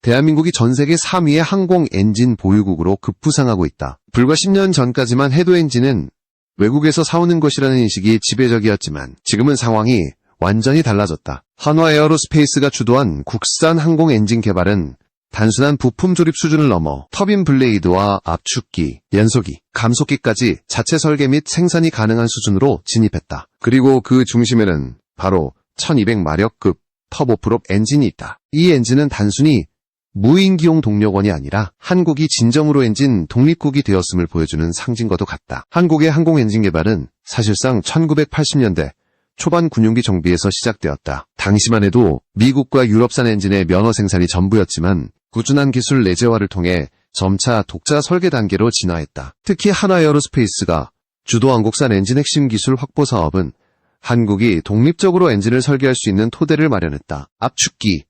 대한민국이 전 세계 3위의 항공 엔진 보유국으로 급부상하고 있다. 불과 10년 전까지만 해도 엔진은 외국에서 사오는 것이라는 인식이 지배적이었지만 지금은 상황이 완전히 달라졌다. 한화 에어로스페이스가 주도한 국산 항공 엔진 개발은 단순한 부품 조립 수준을 넘어 터빈 블레이드와 압축기, 연소기, 감속기까지 자체 설계 및 생산이 가능한 수준으로 진입했다. 그리고 그 중심에는 바로 1200마력급 터보프롭 엔진이 있다. 이 엔진은 단순히 무인기용 동력원이 아니라 한국이 진정으로 엔진 독립국이 되었음을 보여주는 상징과도 같다. 한국의 항공 엔진 개발은 사실상 1980년대 초반 군용기 정비에서 시작되었다. 당시만 해도 미국과 유럽산 엔진의 면허 생산이 전부였지만 꾸준한 기술 내재화를 통해 점차 독자 설계 단계로 진화했다. 특히 한화에어로스페이스가 주도한 국산 엔진 핵심 기술 확보 사업은 한국이 독립적으로 엔진을 설계할 수 있는 토대를 마련했다. 압축기,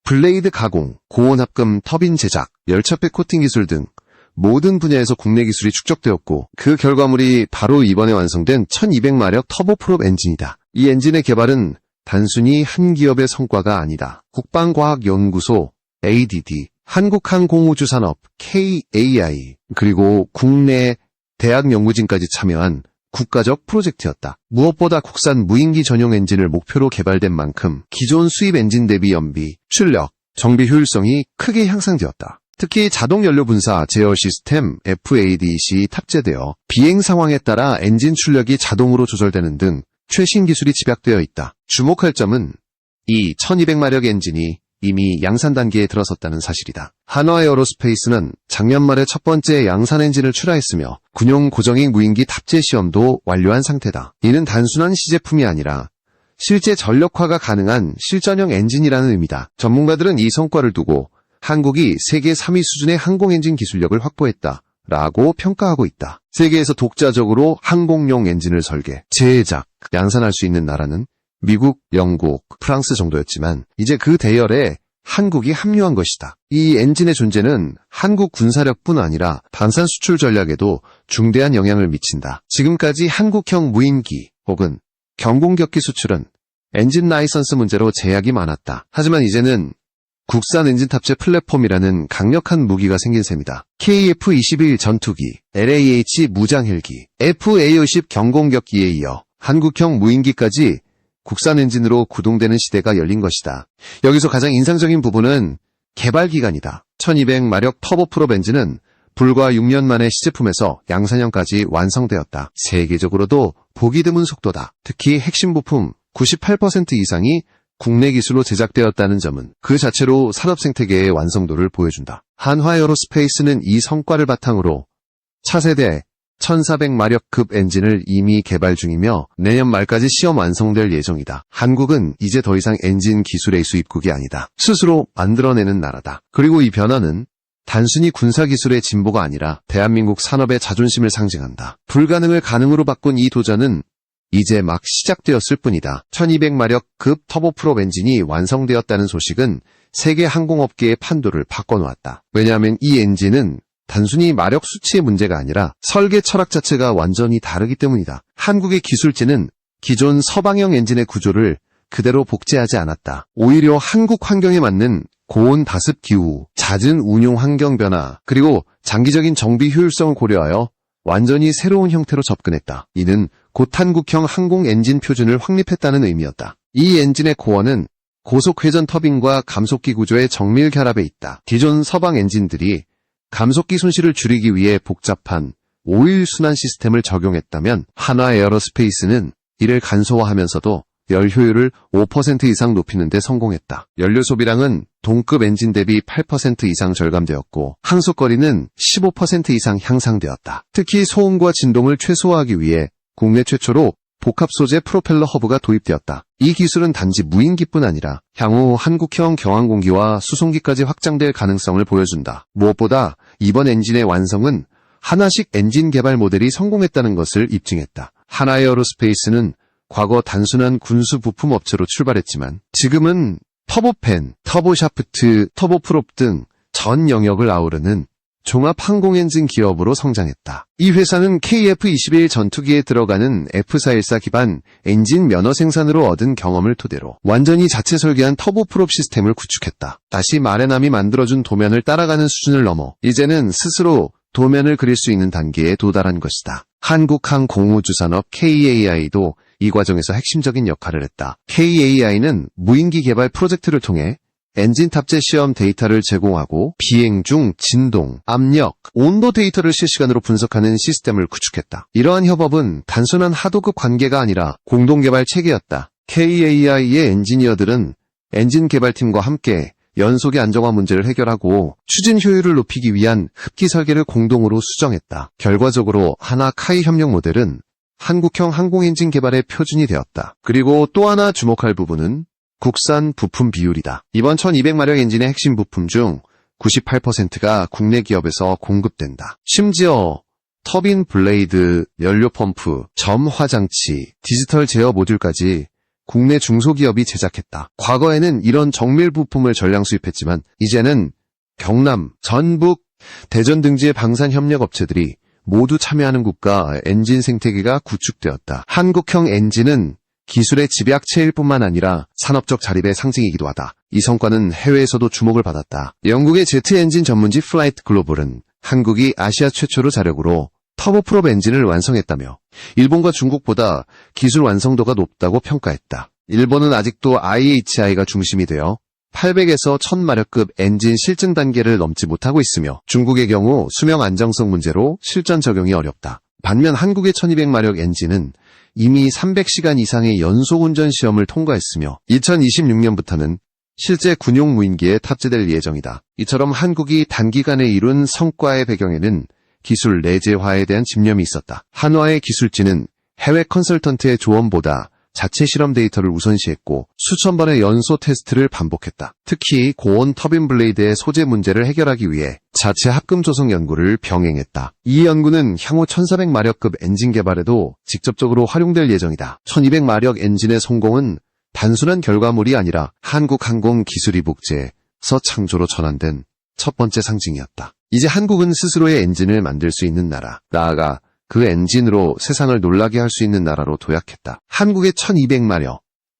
블레이드 가공, 고온합금 터빈 제작, 열차백 코팅 기술 등 모든 분야에서 국내 기술이 축적되었고 그 결과물이 바로 이번에 완성된 1200마력 터보프롭 엔진이다. 이 엔진의 개발은 단순히 한 기업의 성과가 아니다. 국방과학연구소, ADD, 한국항공우주산업, KAI, 그리고 국내 대학 연구진까지 참여한 국가적 프로젝트였다. 무엇보다 국산 무인기 전용 엔진을 목표로 개발된 만큼 기존 수입 엔진 대비 연비, 출력, 정비 효율성이 크게 향상되었다. 특히 자동 연료 분사 제어 시스템 FADC이 탑재되어 비행 상황에 따라 엔진 출력이 자동으로 조절되는 등 최신 기술이 집약되어 있다. 주목할 점은 이 1200마력 엔진이 이미 양산 단계에 들어섰다는 사실이다. 한화에어로스페이스는 작년 말에 첫 번째 양산 엔진을 출하했으며 군용 고정익 무인기 탑재 시험도 완료한 상태다. 이는 단순한 시제품이 아니라 실제 전력화가 가능한 실전형 엔진이라는 의미다. 전문가들은 이 성과를 두고 한국이 세계 3위 수준의 항공 엔진 기술력을 확보했다라고 평가하고 있다. 세계에서 독자적으로 항공용 엔진을 설계, 제작, 양산할 수 있는 나라는 미국, 영국, 프랑스 정도였지만 이제 그 대열에 한국이 합류한 것이다. 이 엔진의 존재는 한국 군사력뿐 아니라 방산 수출 전략에도 중대한 영향을 미친다. 지금까지 한국형 무인기 혹은 경공격기 수출은 엔진 라이선스 문제로 제약이 많았다. 하지만 이제는 국산 엔진 탑재 플랫폼이라는 강력한 무기가 생긴 셈이다. KF-21 전투기, LAH 무장헬기, FA-50 경공격기에 이어 한국형 무인기까지 국산 엔진으로 구동되는 시대가 열린 것이다. 여기서 가장 인상적인 부분은 개발 기간이다. 1200마력 터보프롭 엔진은 불과 6년 만에 시제품에서 양산형까지 완성되었다. 세계적으로도 보기 드문 속도다. 특히 핵심 부품 98% 이상이 국내 기술로 제작되었다는 점은 그 자체로 산업 생태계의 완성도를 보여준다. 한화에어로스페이스는 이 성과를 바탕으로 차세대 1400마력급 엔진을 이미 개발 중이며 내년 말까지 시험 완성될 예정이다. 한국은 이제 더 이상 엔진 기술의 수입국이 아니다. 스스로 만들어내는 나라다. 그리고 이 변화는 단순히 군사기술의 진보가 아니라 대한민국 산업의 자존심을 상징한다. 불가능을 가능으로 바꾼 이 도전은 이제 막 시작되었을 뿐이다. 1200마력급 터보프롭 엔진이 완성되었다는 소식은 세계 항공업계의 판도를 바꿔놓았다. 왜냐하면 이 엔진은 단순히 마력 수치의 문제가 아니라 설계 철학 자체가 완전히 다르기 때문이다. 한국의 기술진은 기존 서방형 엔진의 구조를 그대로 복제하지 않았다. 오히려 한국 환경에 맞는 고온 다습 기후, 잦은 운용 환경 변화, 그리고 장기적인 정비 효율성을 고려하여 완전히 새로운 형태로 접근했다. 이는 곧 한국형 항공 엔진 표준을 확립했다는 의미였다. 이 엔진의 코어는 고속 회전 터빈과 감속기 구조의 정밀 결합에 있다. 기존 서방 엔진들이 감속기 손실을 줄이기 위해 복잡한 오일 순환 시스템을 적용했다면 한화에어로스페이스는 이를 간소화하면서도 열 효율을 5% 이상 높이는 데 성공했다. 연료 소비량은 동급 엔진 대비 8% 이상 절감되었고 항속거리는 15% 이상 향상되었다. 특히 소음과 진동을 최소화하기 위해 국내 최초로 복합 소재 프로펠러 허브가 도입되었다. 이 기술은 단지 무인기뿐 아니라 향후 한국형 경항공기와 수송기까지 확장될 가능성을 보여준다. 무엇보다 이번 엔진의 완성은 하나식 엔진 개발 모델이 성공했다는 것을 입증했다. 한화에어로스페이스는 과거 단순한 군수 부품 업체로 출발했지만 지금은 터보팬, 터보샤프트, 터보프롭 등 전 영역을 아우르는 종합항공엔진 기업으로 성장했다. 이 회사는 KF-21 전투기에 들어가는 F414 기반 엔진 면허 생산으로 얻은 경험을 토대로 완전히 자체 설계한 터보프롭 시스템을 구축했다. 다시 마레남이 만들어준 도면을 따라가는 수준을 넘어 이제는 스스로 도면을 그릴 수 있는 단계에 도달한 것이다. 한국항공우주산업 KAI도 이 과정에서 핵심적인 역할을 했다. KAI는 무인기 개발 프로젝트를 통해 엔진 탑재 시험 데이터를 제공하고 비행 중 진동, 압력, 온도 데이터를 실시간으로 분석하는 시스템을 구축했다. 이러한 협업은 단순한 하도급 관계가 아니라 공동개발 체계였다. KAI의 엔지니어들은 엔진 개발팀과 함께 연속의 안정화 문제를 해결하고 추진 효율을 높이기 위한 흡기 설계를 공동으로 수정했다. 결과적으로 하나-카이 협력 모델은 한국형 항공엔진 개발의 표준이 되었다. 그리고 또 하나 주목할 부분은 국산 부품 비율이다. 이번 1200마력 엔진의 핵심 부품 중 98%가 국내 기업에서 공급된다. 심지어 터빈 블레이드, 연료 펌프, 점 화장치, 디지털 제어 모듈까지 국내 중소기업이 제작했다. 과거에는 이런 정밀 부품을 전량 수입했지만 이제는 경남, 전북, 대전 등지의 방산 협력 업체들이 모두 참여하는 국가 엔진 생태계가 구축되었다. 한국형 엔진은 기술의 집약체일 뿐만 아니라 산업적 자립의 상징이기도 하다. 이 성과는 해외에서도 주목을 받았다. 영국의 제트 엔진 전문지 플라이트 글로벌은 한국이 아시아 최초로 자력으로 터보프롭 엔진을 완성했다며 일본과 중국보다 기술 완성도가 높다고 평가했다. 일본은 아직도 IHI가 중심이 되어 800에서 1000마력급 엔진 실증 단계를 넘지 못하고 있으며 중국의 경우 수명 안정성 문제로 실전 적용이 어렵다. 반면 한국의 1200마력 엔진은 이미 300시간 이상의 연속 운전 시험을 통과했으며 2026년부터는 실제 군용 무인기에 탑재될 예정이다. 이처럼 한국이 단기간에 이룬 성과의 배경에는 기술 내재화에 대한 집념이 있었다. 한화의 기술진은 해외 컨설턴트의 조언보다 자체 실험 데이터를 우선시했고 수천 번의 연소 테스트를 반복했다. 특히 고온 터빈 블레이드의 소재 문제를 해결하기 위해 자체 합금 조성 연구를 병행했다. 이 연구는 향후 1400마력급 엔진 개발에도 직접적으로 활용될 예정이다. 1200마력 엔진의 성공은 단순한 결과물이 아니라 한국 항공 기술이 복제에서 창조로 전환된 첫 번째 상징이었다. 이제 한국은 스스로의 엔진을 만들 수 있는 나라, 나아가 그 엔진으로 세상을 놀라게 할 수 있는 나라로 도약했다. 한국의 1200마력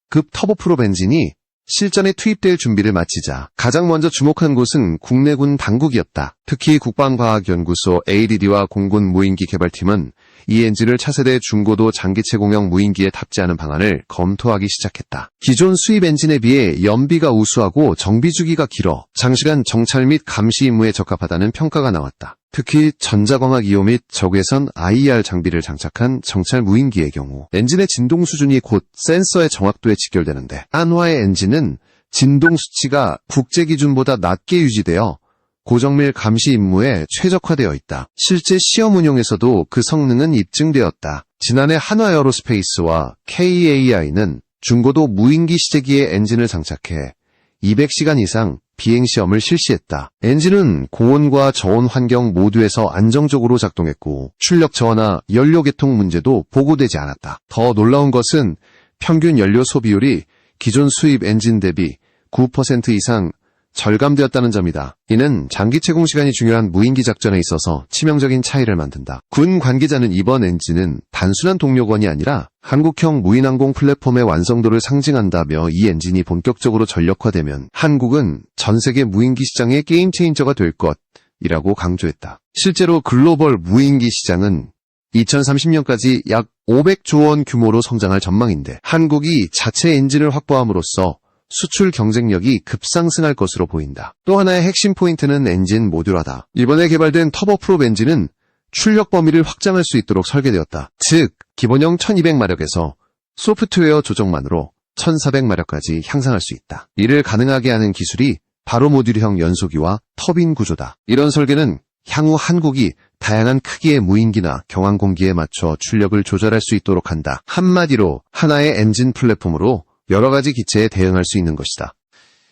급 터보프롭 엔진이 실전에 투입될 준비를 마치자 가장 먼저 주목한 곳은 국내군 당국이었다. 특히 국방과학연구소 ADD와 공군 무인기 개발팀은 이 엔진을 차세대 중고도 장기체공형 무인기에 탑재하는 방안을 검토하기 시작했다. 기존 수입 엔진에 비해 연비가 우수하고 정비 주기가 길어 장시간 정찰 및 감시 임무에 적합하다는 평가가 나왔다. 특히 전자광학 이호 및 적외선 IR 장비를 장착한 정찰 무인기의 경우 엔진의 진동 수준이 곧 센서의 정확도에 직결되는데 한화의 엔진은 진동 수치가 국제 기준보다 낮게 유지되어 고정밀 감시 임무에 최적화되어 있다. 실제 시험 운용에서도 그 성능은 입증되었다. 지난해 한화에어로스페이스와 KAI는 중고도 무인기 시제기에 엔진을 장착해 200시간 이상 비행시험을 실시했다. 엔진은 고온과 저온 환경 모두에서 안정적으로 작동했고 출력 저하나 연료 계통 문제도 보고되지 않았다. 더 놀라운 것은 평균 연료 소비율이 기존 수입 엔진 대비 9% 이상 절감되었다는 점이다. 이는 장기 채공 시간이 중요한 무인기 작전에 있어서 치명적인 차이를 만든다. 군 관계자는 이번 엔진은 단순한 동력원이 아니라 한국형 무인항공 플랫폼의 완성도를 상징한다며 이 엔진이 본격적으로 전력화되면 한국은 전 세계 무인기 시장의 게임 체인저가 될 것이라고 강조했다. 실제로 글로벌 무인기 시장은 2030년까지 약 500조 원 규모로 성장할 전망인데 한국이 자체 엔진을 확보함으로써 수출 경쟁력이 급상승할 것으로 보인다. 또 하나의 핵심 포인트는 엔진 모듈화다. 이번에 개발된 터보프롭 엔진은 출력 범위를 확장할 수 있도록 설계되었다. 즉, 기본형 1200마력에서 소프트웨어 조정만으로 1400마력까지 향상할 수 있다. 이를 가능하게 하는 기술이 바로 모듈형 연소기와 터빈 구조다. 이런 설계는 향후 한국이 다양한 크기의 무인기나 경항공기에 맞춰 출력을 조절할 수 있도록 한다. 한마디로 하나의 엔진 플랫폼으로 여러 가지 기체에 대응할 수 있는 것이다.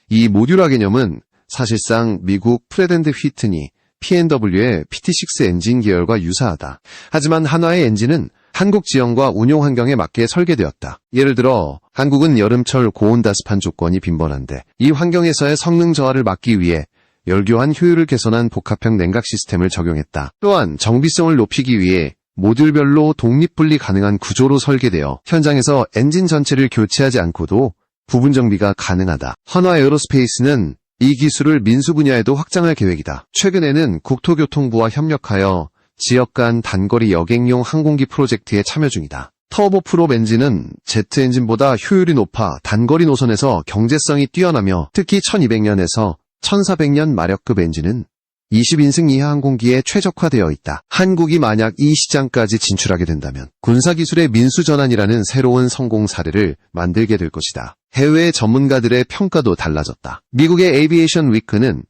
이 모듈화 개념은 사실상 미국 프렛 앤드 휘트니 P&W의 PT6 엔진 계열과 유사하다. 하지만 한화의 엔진은 한국 지형과 운용 환경에 맞게 설계되었다. 예를 들어 한국은 여름철 고온다습한 조건이 빈번한데 이 환경에서의 성능 저하를 막기 위해 열교환 효율을 개선한 복합형 냉각 시스템을 적용했다. 또한 정비성을 높이기 위해 모듈별로 독립분리 가능한 구조로 설계되어 현장에서 엔진 전체를 교체하지 않고도 부분 정비가 가능하다. 한화 에어로스페이스는 이 기술을 민수 분야에도 확장할 계획이다. 최근에는 국토교통부와 협력하여 지역 간 단거리 여객용 항공기 프로젝트에 참여 중이다. 터보프롭 엔진은 제트 엔진보다 효율이 높아 단거리 노선에서 경제성이 뛰어나며 특히 1200년에서 1400년 마력급 엔진은 20인승 이하 항공기에 최적화되어 있다. 한국이 만약 이 시장까지 진출하게 된다면 군사기술의 민수전환이라는 새로운 성공 사례를 만들게 될 것이다. 해외 전문가들의 평가도 달라졌다. 미국의 에이비에이션 위크는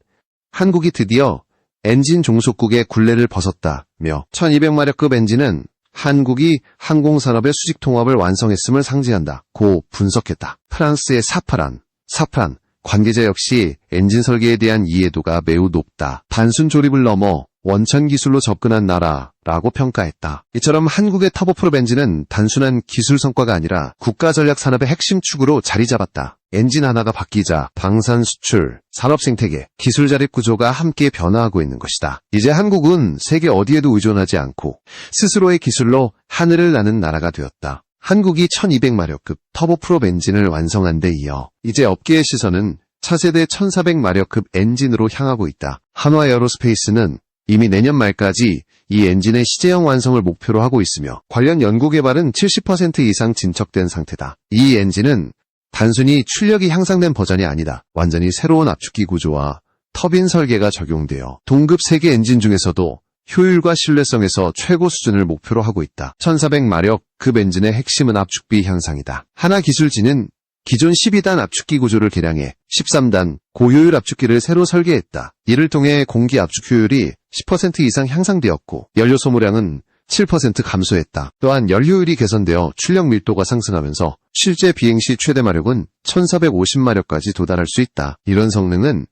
한국이 드디어 엔진 종속국의 굴레를 벗었다며 1200마력급 엔진은 한국이 항공산업의 수직 통합을 완성했음을 상징한다. 고 분석했다. 프랑스의 사프란 관계자 역시 엔진 설계에 대한 이해도가 매우 높다. 단순 조립을 넘어 원천 기술로 접근한 나라라고 평가했다. 이처럼 한국의 터보프롭 엔진은 단순한 기술 성과가 아니라 국가 전략 산업의 핵심 축으로 자리 잡았다. 엔진 하나가 바뀌자 방산 수출, 산업 생태계, 기술 자립 구조가 함께 변화하고 있는 것이다. 이제 한국은 세계 어디에도 의존하지 않고 스스로의 기술로 하늘을 나는 나라가 되었다. 한국이 1200마력급 터보프롭 엔진을 완성한 데 이어 이제 업계의 시선은 차세대 1400마력급 엔진으로 향하고 있다. 한화 에어로스페이스는 이미 내년 말까지 이 엔진의 시제형 완성을 목표로 하고 있으며 관련 연구개발은 70% 이상 진척된 상태다. 이 엔진은 단순히 출력이 향상된 버전이 아니다. 완전히 새로운 압축기 구조와 터빈 설계가 적용되어 동급 세계 엔진 중에서도 효율과 신뢰성에서 최고 수준을 목표로 하고 있다. 1400마력급 엔진의 핵심은 압축비 향상이다. 하나기술진은 기존 12단 압축기 구조를 개량해 13단 고효율 압축기를 새로 설계했다. 이를 통해 공기 압축 효율이 10% 이상 향상되었고 연료 소모량은 7% 감소했다. 또한 연료율이 개선되어 출력 밀도가 상승하면서 실제 비행 시 최대 마력은 1450마력까지 도달할 수 있다. 이런 성능은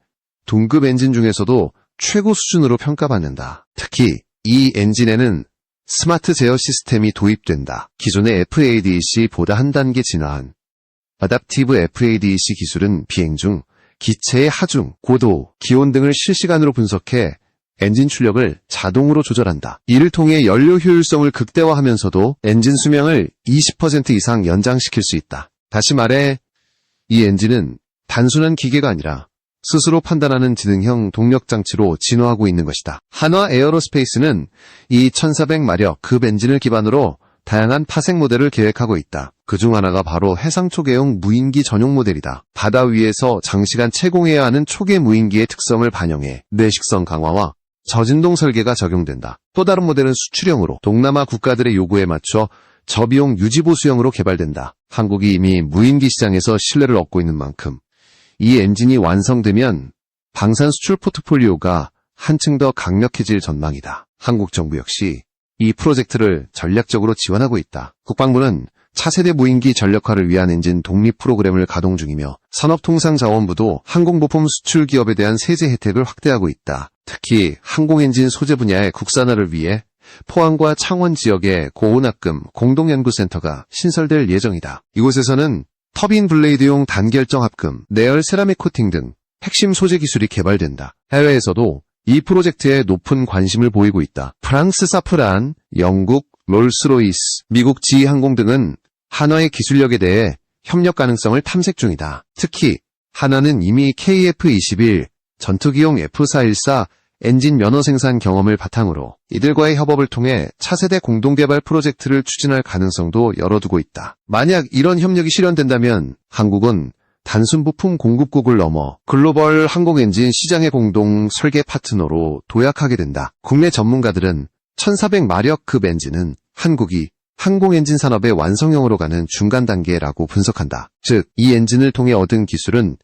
동급 엔진 중에서도 최고 수준으로 평가받는다. 특히 이 엔진에는 스마트 제어 시스템이 도입된다. 기존의 FADEC보다 한 단계 진화한 어댑티브 FADEC 기술은 비행 중 기체의 하중, 고도, 기온 등을 실시간으로 분석해 엔진 출력을 자동으로 조절한다. 이를 통해 연료 효율성을 극대화하면서도 엔진 수명을 20% 이상 연장시킬 수 있다. 다시 말해 이 엔진은 단순한 기계가 아니라 스스로 판단하는 지능형 동력장치로 진화하고 있는 것이다. 한화 에어로스페이스는 이 1400마력급 엔진을 기반으로 다양한 파생 모델을 계획하고 있다. 그중 하나가 바로 해상 초계용 무인기 전용 모델이다. 바다 위에서 장시간 채공해야 하는 초계 무인기의 특성을 반영해 내식성 강화와 저진동 설계가 적용된다. 또 다른 모델은 수출형으로 동남아 국가들의 요구에 맞춰 저비용 유지보수형으로 개발된다. 한국이 이미 무인기 시장에서 신뢰를 얻고 있는 만큼 이 엔진이 완성되면 방산 수출 포트폴리오가 한층 더 강력해질 전망이다. 한국 정부 역시 이 프로젝트를 전략적으로 지원하고 있다. 국방부는 차세대 무인기 전력화를 위한 엔진 독립 프로그램을 가동 중이며 산업통상자원부도 항공부품 수출 기업에 대한 세제 혜택을 확대하고 있다. 특히 항공엔진 소재 분야의 국산화를 위해 포항과 창원 지역에 고운합금 공동연구센터가 신설될 예정이다. 이곳에서는 터빈 블레이드용 단결정 합금, 내열 세라믹 코팅 등 핵심 소재 기술이 개발된다. 해외에서도 이 프로젝트에 높은 관심을 보이고 있다. 프랑스 사프란, 영국 롤스로이스, 미국 지휘항공 등은 한화의 기술력에 대해 협력 가능성을 탐색 중이다. 특히 한화는 이미 KF-21 전투기용 F414 엔진 면허 생산 경험을 바탕으로 이들과의 협업을 통해 차세대 공동개발 프로젝트를 추진할 가능성도 열어두고 있다. 만약 이런 협력이 실현된다면 한국은 단순 부품 공급국을 넘어 글로벌 항공엔진 시장의 공동 설계 파트너로 도약하게 된다. 국내 전문가들은 1400마력급 엔진은 한국이 항공엔진 산업의 완성형으로 가는 중간 단계라고 분석한다. 즉, 이 엔진을 통해 얻은 기술은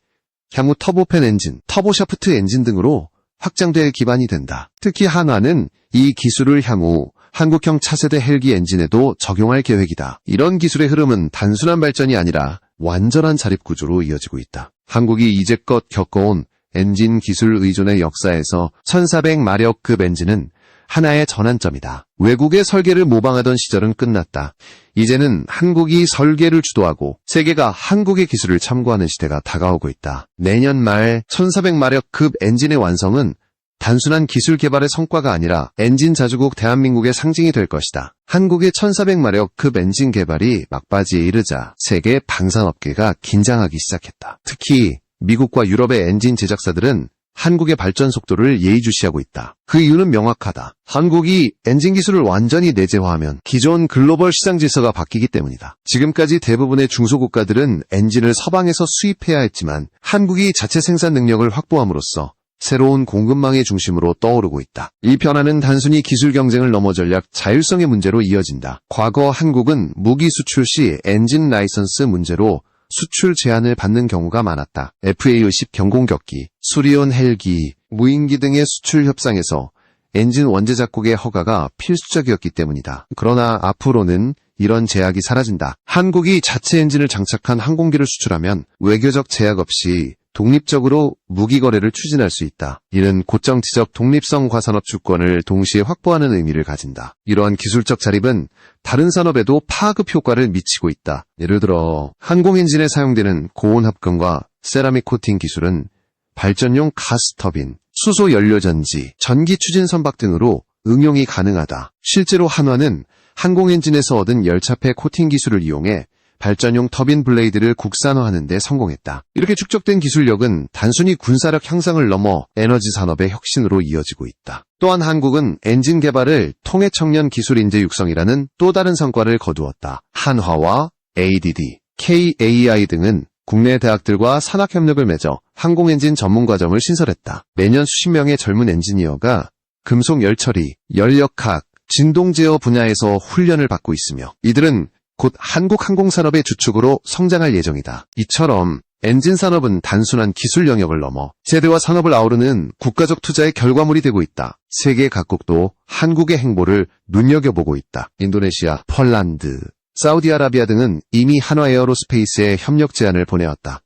향후 터보팬 엔진, 터보샤프트 엔진 등으로 확장될 기반이 된다. 특히 한화는 이 기술을 향후 한국형 차세대 헬기 엔진에도 적용할 계획이다. 이런 기술의 흐름은 단순한 발전이 아니라 완전한 자립구조로 이어지고 있다. 한국이 이제껏 겪어온 엔진 기술 의존의 역사에서 1400마력급 엔진은 하나의 전환점이다. 외국의 설계를 모방하던 시절은 끝났다. 이제는 한국이 설계를 주도하고 세계가 한국의 기술을 참고하는 시대가 다가오고 있다. 내년 말 1400마력급 엔진의 완성은 단순한 기술 개발의 성과가 아니라 엔진 자주국 대한민국의 상징이 될 것이다. 한국의 1400마력급 엔진 개발이 막바지에 이르자 세계 방산업계가 긴장하기 시작했다. 특히 미국과 유럽의 엔진 제작사들은 한국의 발전 속도를 예의주시하고 있다. 그 이유는 명확하다. 한국이 엔진 기술을 완전히 내재화하면 기존 글로벌 시장 질서가 바뀌기 때문이다. 지금까지 대부분의 중소국가들은 엔진을 서방에서 수입해야 했지만 한국이 자체 생산 능력을 확보함으로써 새로운 공급망의 중심으로 떠오르고 있다. 이 변화는 단순히 기술 경쟁을 넘어 전략 자율성의 문제로 이어진다. 과거 한국은 무기 수출 시 엔진 라이선스 문제로 수출 제한을 받는 경우가 많았다. FA-50 경공격기, 수리온 헬기, 무인기 등의 수출 협상에서 엔진 원재 작곡의 허가가 필수적이었기 때문이다. 그러나 앞으로는 이런 제약이 사라진다. 한국이 자체 엔진을 장착한 항공기를 수출하면 외교적 제약 없이 독립적으로 무기 거래를 추진할 수 있다. 이는 고정치적 독립성 과산업 주권을 동시에 확보하는 의미를 가진다. 이러한 기술적 자립은 다른 산업에도 파급 효과를 미치고 있다. 예를 들어 항공 엔진에 사용되는 고온 합금과 세라믹 코팅 기술은 발전용 가스터빈, 수소 연료전지, 전기 추진 선박 등으로 응용이 가능하다. 실제로 한화는 항공 엔진에서 얻은 열차폐 코팅 기술을 이용해 발전용 터빈 블레이드를 국산화하는 데 성공했다. 이렇게 축적된 기술력은 단순히 군사력 향상을 넘어 에너지 산업의 혁신으로 이어지고 있다. 또한 한국은 엔진 개발을 통해 청년 기술 인재 육성이라는 또 다른 성과를 거두었다. 한화와 ADD, KAI 등은 국내 대학들과 산학협력을 맺어 항공엔진 전문과정을 신설했다. 매년 수십 명의 젊은 엔지니어가 금속 열처리, 연력학, 진동제어 분야에서 훈련을 받고 있으며 이들은 곧 한국 항공산업의 주축으로 성장할 예정이다. 이처럼 엔진 산업은 단순한 기술 영역을 넘어 세대와 산업을 아우르는 국가적 투자의 결과물이 되고 있다. 세계 각국도 한국의 행보를 눈여겨보고 있다. 인도네시아, 폴란드, 사우디아라비아 등은 이미 한화 에어로스페이스에 협력 제안을 보내었다.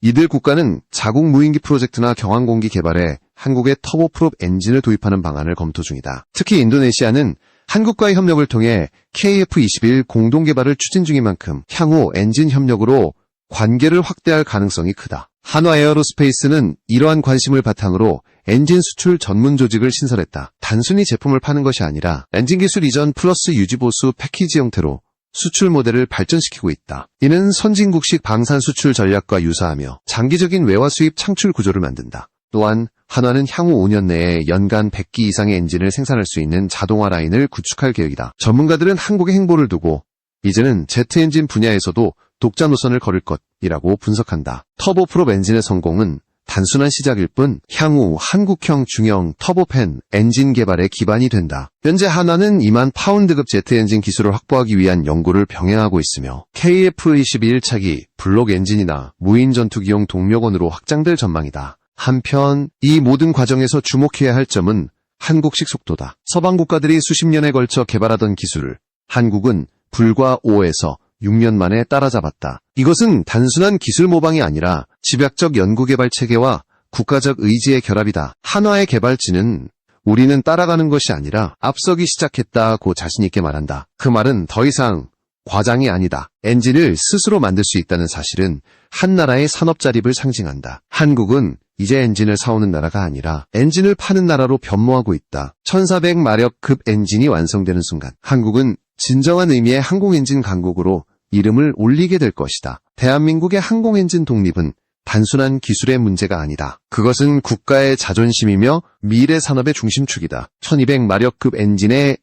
이들 국가는 자국 무인기 프로젝트나 경항공기 개발에 한국의 터보프롭 엔진을 도입하는 방안을 검토 중이다. 특히 인도네시아는 한국과의 협력을 통해 KF-21 공동개발을 추진 중인 만큼 향후 엔진 협력으로 관계를 확대할 가능성이 크다. 한화 에어로스페이스는 이러한 관심을 바탕으로 엔진 수출 전문 조직을 신설했다. 단순히 제품을 파는 것이 아니라 엔진 기술 이전 플러스 유지보수 패키지 형태로 수출 모델을 발전시키고 있다. 이는 선진국식 방산 수출 전략과 유사하며 장기적인 외화 수입 창출 구조를 만든다. 또한 한화는 향후 5년 내에 연간 100기 이상의 엔진을 생산할 수 있는 자동화 라인을 구축할 계획이다. 전문가들은 한국의 행보를 두고 이제는 제트 엔진 분야에서도 독자 노선을 걸을 것이라고 분석한다. 터보프롭 엔진의 성공은 단순한 시작일 뿐 향후 한국형 중형 터보팬 엔진 개발의 기반이 된다. 현재 한화는 2만 파운드급 제트 엔진 기술을 확보하기 위한 연구를 병행하고 있으며 KF-21 차기 블록 엔진이나 무인 전투기용 동력원으로 확장될 전망이다. 한편 이 모든 과정에서 주목해야 할 점은 한국식 속도다. 서방 국가들이 수십 년에 걸쳐 개발하던 기술을 한국은 불과 5에서 6년 만에 따라잡았다. 이것은 단순한 기술 모방이 아니라 집약적 연구개발 체계와 국가적 의지의 결합이다. 한화의 개발진은 우리는 따라가는 것이 아니라 앞서기 시작했다고 자신있게 말한다. 그 말은 더 이상 과장이 아니다. 엔진을 스스로 만들 수 있다는 사실은 한 나라의 산업 자립을 상징한다. 한국은 이제 엔진을 사오는 나라가 아니라 엔진을 파는 나라로 변모하고 있다. 1400마력급 엔진이 완성되는 순간 한국은 진정한 의미의 항공엔진 강국으로 이름을 올리게 될 것이다. 대한민국의 항공엔진 독립은 단순한 기술의 문제가 아니다. 그것은 국가의 자존심이며 미래 산업의 중심축이다. 1200마력급 엔진의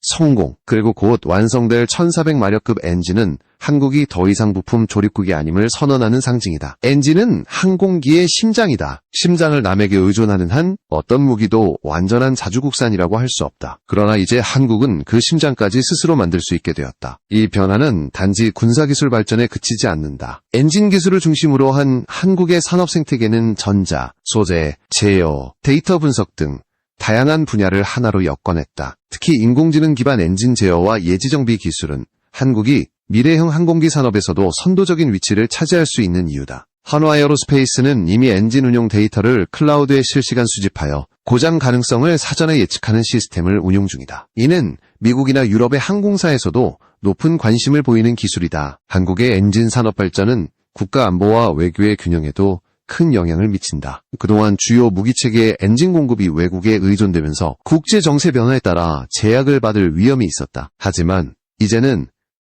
성공, 그리고 곧 완성될 1400마력급 엔진은 한국이 더 이상 부품 조립국이 아님을 선언하는 상징이다. 엔진은 항공기의 심장이다. 심장을 남에게 의존하는 한 어떤 무기도 완전한 자주국산이라고 할 수 없다. 그러나 이제 한국은 그 심장까지 스스로 만들 수 있게 되었다. 이 변화는 단지 군사기술 발전에 그치지 않는다. 엔진 기술을 중심으로 한 한국의 산업 생태계는 전자, 소재, 제어, 데이터 분석 등 다양한 분야를 하나로 엮어냈다. 특히 인공지능 기반 엔진 제어와 예지정비 기술은 한국이 미래형 항공기 산업에서도 선도적인 위치를 차지할 수 있는 이유다. 한화 에어로스페이스는 이미 엔진 운용 데이터를 클라우드에 실시간 수집하여 고장 가능성을 사전에 예측하는 시스템을 운용 중이다. 이는 미국이나 유럽의 항공사에서도 높은 관심을 보이는 기술이다. 한국의 엔진 산업 발전은 국가 안보와 외교의 균형에도 큰 영향을 미친다. 그동안 주요 무기체계의 엔진 공급이 외국에 의존되면서 국제 정세 변화에 따라 제약을 받을 위험이 있었다. 하지만 이제는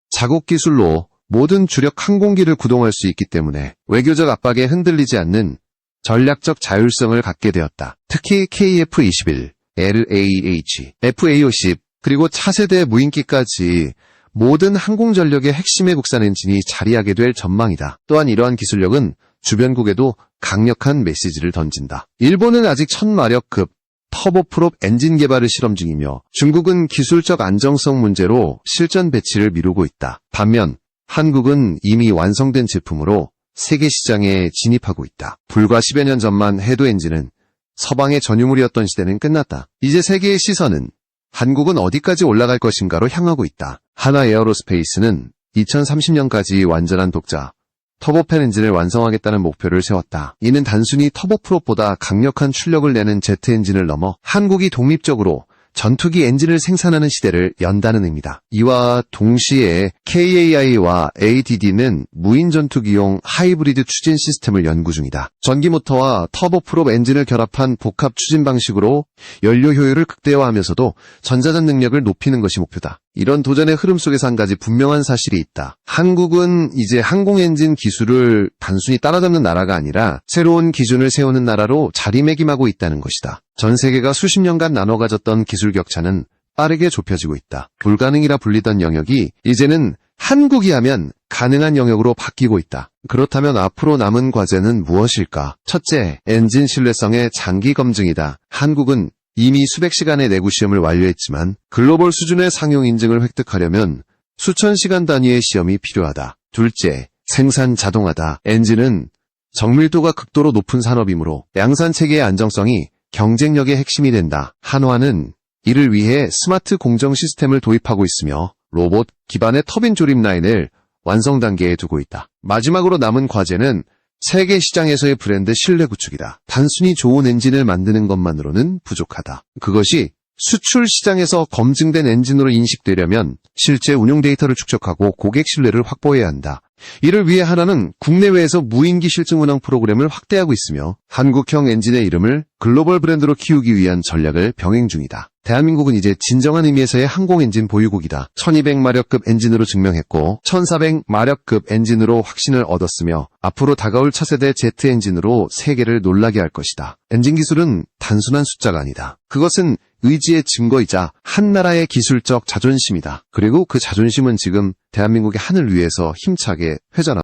자국 기술로 모든 주력 항공기를 구동할 수 있기 때문에 외교적 압박에 흔들리지 않는 전략적 자율성을 갖게 되었다. 특히 KF-21, LAH, FA-50, 그리고 차세대 무인기까지 모든 항공전력의 핵심의 국산 엔진이 자리하게 될 전망이다. 또한 이러한 기술력은 주변국에도 강력한 메시지를 던진다. 일본은 아직 1000마력급 터보프롭 엔진 개발을 실험 중이며 중국은 기술적 안정성 문제로 실전 배치를 미루고 있다. 반면 한국은 이미 완성된 제품으로 세계 시장에 진입하고 있다. 불과 10여 년 전만 해도 엔진은 서방의 전유물이었던 시대는 끝났다. 이제 세계의 시선은 한국은 어디까지 올라갈 것인가로 향하고 있다. 하나 에어로스페이스는 2030년까지 완전한 독자 터보팬 엔진을 완성하겠다는 목표를 세웠다. 이는 단순히 터보프롭보다 강력한 출력을 내는 제트 엔진을 넘어 한국이 독립적으로 전투기 엔진을 생산하는 시대를 연다는 의미다. 이와 동시에 KAI와 ADD는 무인 전투기용 하이브리드 추진 시스템을 연구 중이다. 전기 모터와 터보프롭 엔진을 결합한 복합 추진 방식으로 연료 효율을 극대화하면서도 전자전 능력을 높이는 것이 목표다. 이런 도전의 흐름 속에서 한 가지 분명한 사실이 있다. 한국은 이제 항공 엔진 기술을 단순히 따라잡는 나라가 아니라 새로운 기준을 세우는 나라로 자리매김하고 있다는 것이다. 전 세계가 수십 년간 나눠 가졌던 기술 격차는 빠르게 좁혀지고 있다. 불가능이라 불리던 영역이 이제는 한국이 하면 가능한 영역으로 바뀌고 있다. 그렇다면 앞으로 남은 과제는 무엇일까? 첫째, 엔진 신뢰성의 장기 검증이다. 한국은 이미 수백 시간의 내구 시험을 완료했지만 글로벌 수준의 상용 인증을 획득하려면 수천 시간 단위의 시험이 필요하다. 둘째, 생산 자동화다. 엔진은 정밀도가 극도로 높은 산업이므로 양산 체계의 안정성이 경쟁력의 핵심이 된다. 한화는 이를 위해 스마트 공정 시스템을 도입하고 있으며 로봇 기반의 터빈 조립 라인을 완성 단계에 두고 있다. 마지막으로 남은 과제는 세계 시장에서의 브랜드 신뢰 구축이다. 단순히 좋은 엔진을 만드는 것만으로는 부족하다. 그것이 수출 시장에서 검증된 엔진으로 인식되려면 실제 운용 데이터를 축적하고 고객 신뢰를 확보해야 한다. 이를 위해 하나는 국내외에서 무인기 실증 운항 프로그램을 확대하고 있으며 한국형 엔진의 이름을 글로벌 브랜드로 키우기 위한 전략을 병행 중이다. 대한민국은 이제 진정한 의미에서의 항공엔진 보유국이다. 1200마력급 엔진으로 증명했고 1400마력급 엔진으로 확신을 얻었으며 앞으로 다가올 차세대 제트 엔진으로 세계를 놀라게 할 것이다. 엔진 기술은 단순한 숫자가 아니다. 그것은 의지의 증거이자 한 나라의 기술적 자존심이다. 그리고 그 자존심은 지금 대한민국의 하늘 위에서 힘차게 회전하고